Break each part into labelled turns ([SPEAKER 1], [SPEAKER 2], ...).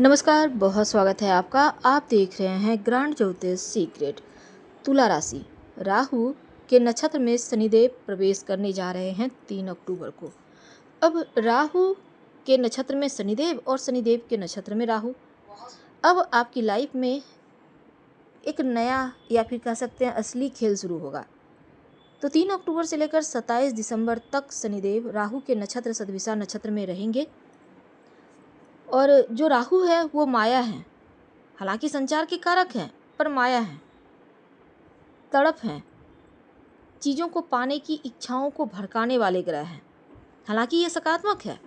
[SPEAKER 1] नमस्कार, बहुत स्वागत है आपका। आप देख रहे हैं ग्रांड ज्योतिष सीक्रेट। तुला राशि, राहु के नक्षत्र में शनिदेव प्रवेश करने जा रहे हैं 3 अक्टूबर को। अब राहु के नक्षत्र में शनिदेव और शनिदेव के नक्षत्र में राहु, अब आपकी लाइफ में एक नया या फिर कह सकते हैं असली खेल शुरू होगा। तो 3 अक्टूबर से लेकर 27 दिसंबर तक शनिदेव राहु के नक्षत्र सतभिषा नक्षत्र में रहेंगे। और जो राहु है वो माया है, हालांकि संचार के कारक हैं पर माया है, तड़प हैं, चीज़ों को पाने की इच्छाओं को भड़काने वाले ग्रह हैं। हालांकि ये सकारात्मक है।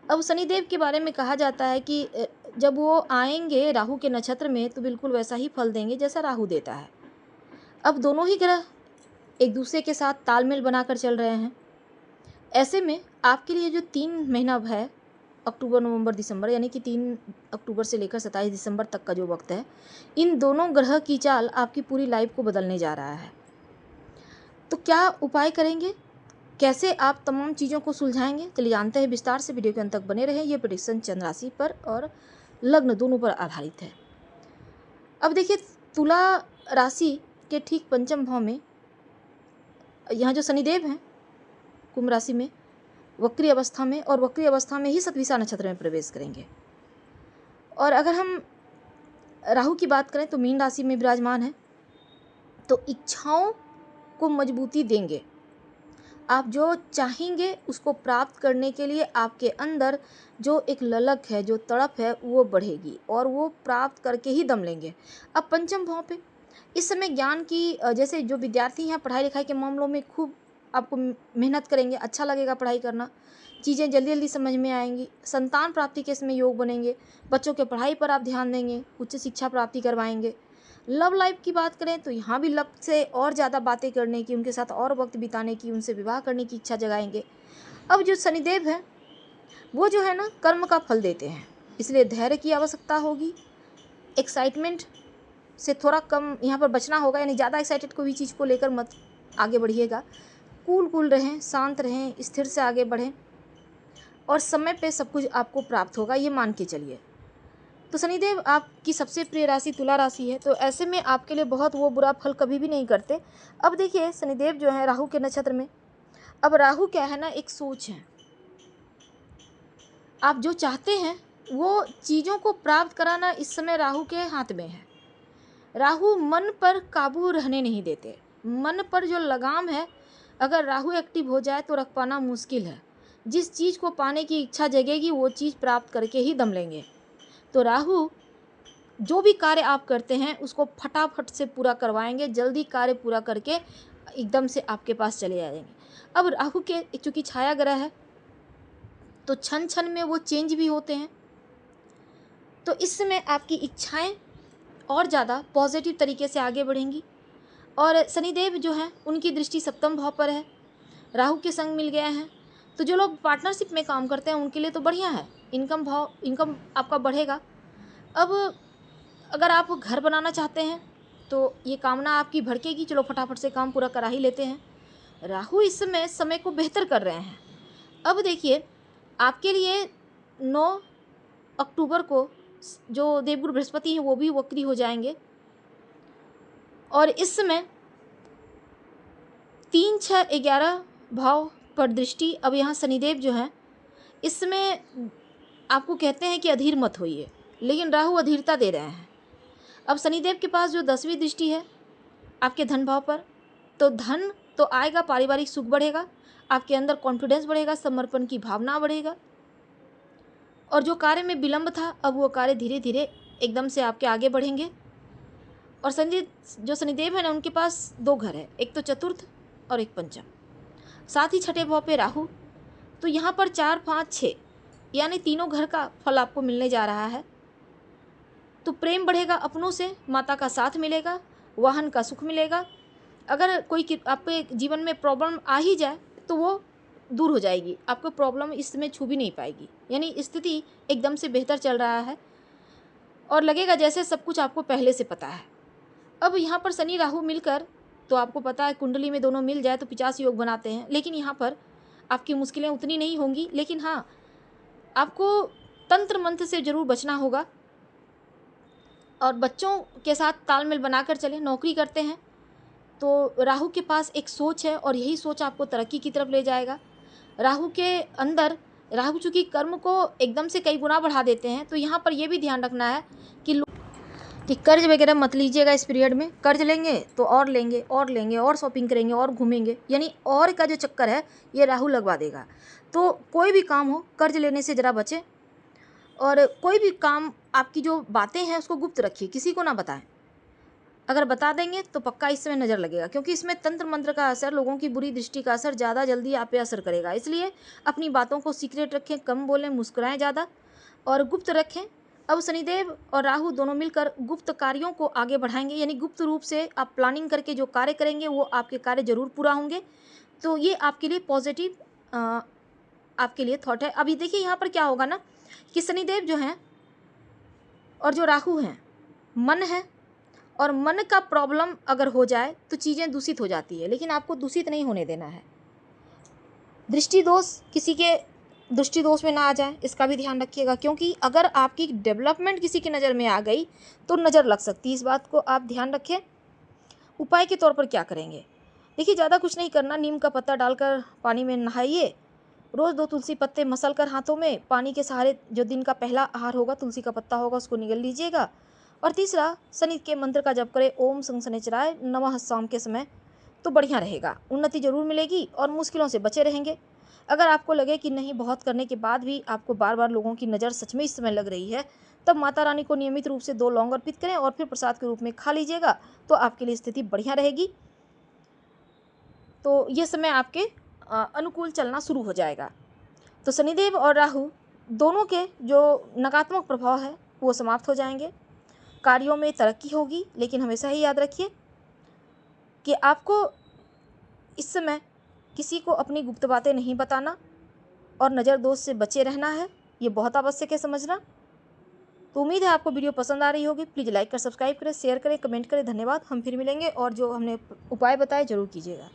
[SPEAKER 1] अब शनिदेव के बारे में कहा जाता है कि जब वो आएंगे राहु के नक्षत्र में तो बिल्कुल वैसा ही फल देंगे जैसा राहु देता है। अब दोनों ही ग्रह एक दूसरे के साथ तालमेल बनाकर चल रहे हैं। ऐसे में आपके लिए जो 3 महीना है, अक्टूबर, नवंबर, दिसंबर, यानी कि 3 अक्टूबर से लेकर 27 दिसंबर तक का जो वक्त है, इन दोनों ग्रह की चाल आपकी पूरी लाइफ को बदलने जा रहा है। तो क्या उपाय करेंगे, कैसे आप तमाम चीज़ों को सुलझाएंगे, चलिए जानते हैं विस्तार से। वीडियो के अंत तक बने रहें। ये प्रेडिक्शन चंद्र राशि पर और लग्न दोनों पर आधारित है। अब देखिए, तुला राशि के ठीक पंचम भाव में यहाँ जो शनिदेव हैं कुंभ राशि में वक्री अवस्था में, और वक्री अवस्था में ही सतभिषा नक्षत्र में प्रवेश करेंगे। और अगर हम राहु की बात करें तो मीन राशि में विराजमान है, तो इच्छाओं को मजबूती देंगे। आप जो चाहेंगे उसको प्राप्त करने के लिए आपके अंदर जो एक ललक है, जो तड़प है, वो बढ़ेगी और वो प्राप्त करके ही दम लेंगे। अब पंचम भाव पे इस समय ज्ञान की जैसे जो विद्यार्थी हैं पढ़ाई लिखाई के मामलों में खूब आपको मेहनत करेंगे, अच्छा लगेगा पढ़ाई करना, चीज़ें जल्दी जल्दी समझ में आएंगी। संतान प्राप्ति के इसमें योग बनेंगे, बच्चों के पढ़ाई पर आप ध्यान देंगे, उच्च शिक्षा प्राप्ति करवाएंगे। लव लाइफ की बात करें तो यहाँ भी लव से और ज़्यादा बातें करने की, उनके साथ और वक्त बिताने की, उनसे विवाह करने की इच्छा जगाएंगे। अब जो शनिदेव है वो जो है ना कर्म का फल देते हैं, इसलिए धैर्य की आवश्यकता होगी। एक्साइटमेंट से थोड़ा कम यहाँ पर बचना होगा, यानी ज़्यादा एक्साइटेड कोई भी चीज़ को लेकर मत आगे बढ़िएगा। कूल रहें, शांत रहें, स्थिर से आगे बढ़ें और समय पे सब कुछ आपको प्राप्त होगा, ये मान के चलिए। तो शनिदेव आपकी सबसे प्रिय राशि तुला राशि है, तो ऐसे में आपके लिए बहुत वो बुरा फल कभी भी नहीं करते। अब देखिए, शनिदेव जो है राहु के नक्षत्र में, अब राहु क्या है ना, एक सोच है। आप जो चाहते हैं वो चीज़ों को प्राप्त कराना इस समय राहु के हाथ में है। राहु मन पर काबू रहने नहीं देते। मन पर जो लगाम है, अगर राहु एक्टिव हो जाए तो रख पाना मुश्किल है। जिस चीज़ को पाने की इच्छा जगेगी वो चीज़ प्राप्त करके ही दम लेंगे। तो राहु जो भी कार्य आप करते हैं उसको फटाफट से पूरा करवाएंगे, जल्दी कार्य पूरा करके एकदम से आपके पास चले आएंगे। अब राहु के चूँकि छाया ग्रह है तो क्षण क्षण में वो चेंज भी होते हैं, तो इस समय आपकी इच्छाएं और ज़्यादा पॉजिटिव तरीके से आगे बढ़ेंगी। और शनिदेव जो है उनकी दृष्टि सप्तम भाव पर है, राहु के संग मिल गया है। तो जो लोग पार्टनरशिप में काम करते हैं उनके लिए तो बढ़िया है, इनकम आपका बढ़ेगा। अब अगर आप घर बनाना चाहते हैं तो ये कामना आपकी भड़केगी, चलो फटाफट से काम पूरा करा ही लेते हैं। राहु इस समय को बेहतर कर रहे हैं। अब देखिए, आपके लिए 9 अक्टूबर को जो देवगुरु बृहस्पति हैं वो भी वक्री हो जाएंगे, और इस समय 3, 6, 11 भाव पर दृष्टि। अब यहाँ शनिदेव जो हैं इस समय आपको कहते हैं कि अधीर मत होइए, लेकिन राहु अधीरता दे रहे हैं। अब शनिदेव के पास जो 10वीं दृष्टि है आपके धन भाव पर, तो धन तो आएगा, पारिवारिक सुख बढ़ेगा, आपके अंदर कॉन्फिडेंस बढ़ेगा, समर्पण की भावना बढ़ेगा, और जो कार्य में विलंब था अब वो कार्य धीरे धीरे एकदम से आपके आगे बढ़ेंगे। और जो शनिदेव है ना उनके पास 2 घर है, एक तो चतुर्थ और एक पंचम, साथ ही छठे भाव पे राहु। तो यहाँ पर 4, 5, 6 यानी तीनों घर का फल आपको मिलने जा रहा है। तो प्रेम बढ़ेगा अपनों से, माता का साथ मिलेगा, वाहन का सुख मिलेगा। अगर कोई आपके जीवन में प्रॉब्लम आ ही जाए तो वो दूर हो जाएगी, आपको प्रॉब्लम इस समय छू भी नहीं पाएगी, यानी स्थिति एकदम से बेहतर चल रहा है और लगेगा जैसे सब कुछ आपको पहले से पता है। अब यहाँ पर शनि राहु मिलकर, तो आपको पता है कुंडली में दोनों मिल जाए तो 50 योग बनाते हैं, लेकिन यहाँ पर आपकी मुश्किलें उतनी नहीं होंगी, लेकिन हाँ आपको तंत्र मंत्र से ज़रूर बचना होगा और बच्चों के साथ तालमेल बनाकर चलें। नौकरी करते हैं तो राहु के पास एक सोच है और यही सोच आपको तरक्की की तरफ ले जाएगा। राहु के अंदर, राहु चूँकि कर्म को एकदम से कई गुना बढ़ा देते हैं, तो यहाँ पर यह भी ध्यान रखना है कि कर्ज वगैरह मत लीजिएगा इस पीरियड में। कर्ज लेंगे तो और लेंगे और लेंगे और शॉपिंग करेंगे और घूमेंगे, यानी और का जो चक्कर है ये राहु लगवा देगा। तो कोई भी काम हो कर्ज लेने से ज़रा बचें और कोई भी काम, आपकी जो बातें हैं उसको गुप्त रखिए, किसी को ना बताएं। अगर बता देंगे तो पक्का इस समय नज़र लगेगा, क्योंकि इसमें तंत्र मंत्र का असर, लोगों की बुरी दृष्टि का असर ज़्यादा जल्दी आप पे असर करेगा। इसलिए अपनी बातों को सीक्रेट रखें, कम बोलें, मुस्कुराएं ज़्यादा और गुप्त रखें। अब शनिदेव और राहु दोनों मिलकर गुप्त कार्यों को आगे बढ़ाएंगे, यानी गुप्त रूप से आप प्लानिंग करके जो कार्य करेंगे वो आपके कार्य जरूर पूरा होंगे। तो ये आपके लिए पॉजिटिव आपके लिए थॉट है। अभी देखिए यहाँ पर क्या होगा ना कि शनिदेव जो हैं और जो राहु हैं, मन है और मन का प्रॉब्लम अगर हो जाए तो चीज़ें दूषित हो जाती है, लेकिन आपको दूषित नहीं होने देना है। दृष्टि दोष किसी के दृष्टि दोष में ना आ जाए, इसका भी ध्यान रखिएगा, क्योंकि अगर आपकी डेवलपमेंट किसी की नज़र में आ गई तो नज़र लग सकती है। इस बात को आप ध्यान रखें। उपाय के तौर पर क्या करेंगे? देखिए, ज़्यादा कुछ नहीं करना। नीम का पत्ता डालकर पानी में नहाइए। रोज़ 2 तुलसी पत्ते मसल कर हाथों में पानी के सहारे जो दिन का पहला आहार होगा, तुलसी का पत्ता होगा, उसको निगल लीजिएगा। और तीसरा, शनि के मंत्र का जप करें, ओम शं शनिचराय नमः, शाम के समय, तो बढ़िया रहेगा। उन्नति जरूर मिलेगी और मुश्किलों से बचे रहेंगे। अगर आपको लगे कि नहीं, बहुत करने के बाद भी आपको बार बार लोगों की नज़र सच में इस समय लग रही है, तब माता रानी को नियमित रूप से 2 लौंग अर्पित करें और फिर प्रसाद के रूप में खा लीजिएगा, तो आपके लिए स्थिति बढ़िया रहेगी। तो ये समय आपके अनुकूल चलना शुरू हो जाएगा। तो शनिदेव और राहु दोनों के जो नकारात्मक प्रभाव है वो समाप्त हो जाएंगे। कार्यों में तरक्की होगी, लेकिन हमेशा ही याद रखिए कि आपको इस समय किसी को अपनी गुप्त बातें नहीं बताना और नज़र दोष से बचे रहना है। ये बहुत आवश्यक है समझना। तो उम्मीद है आपको वीडियो पसंद आ रही होगी। प्लीज़ लाइक कर, सब्सक्राइब करें, शेयर करें, कमेंट करें। धन्यवाद। हम फिर मिलेंगे और जो हमने उपाय बताए ज़रूर कीजिएगा।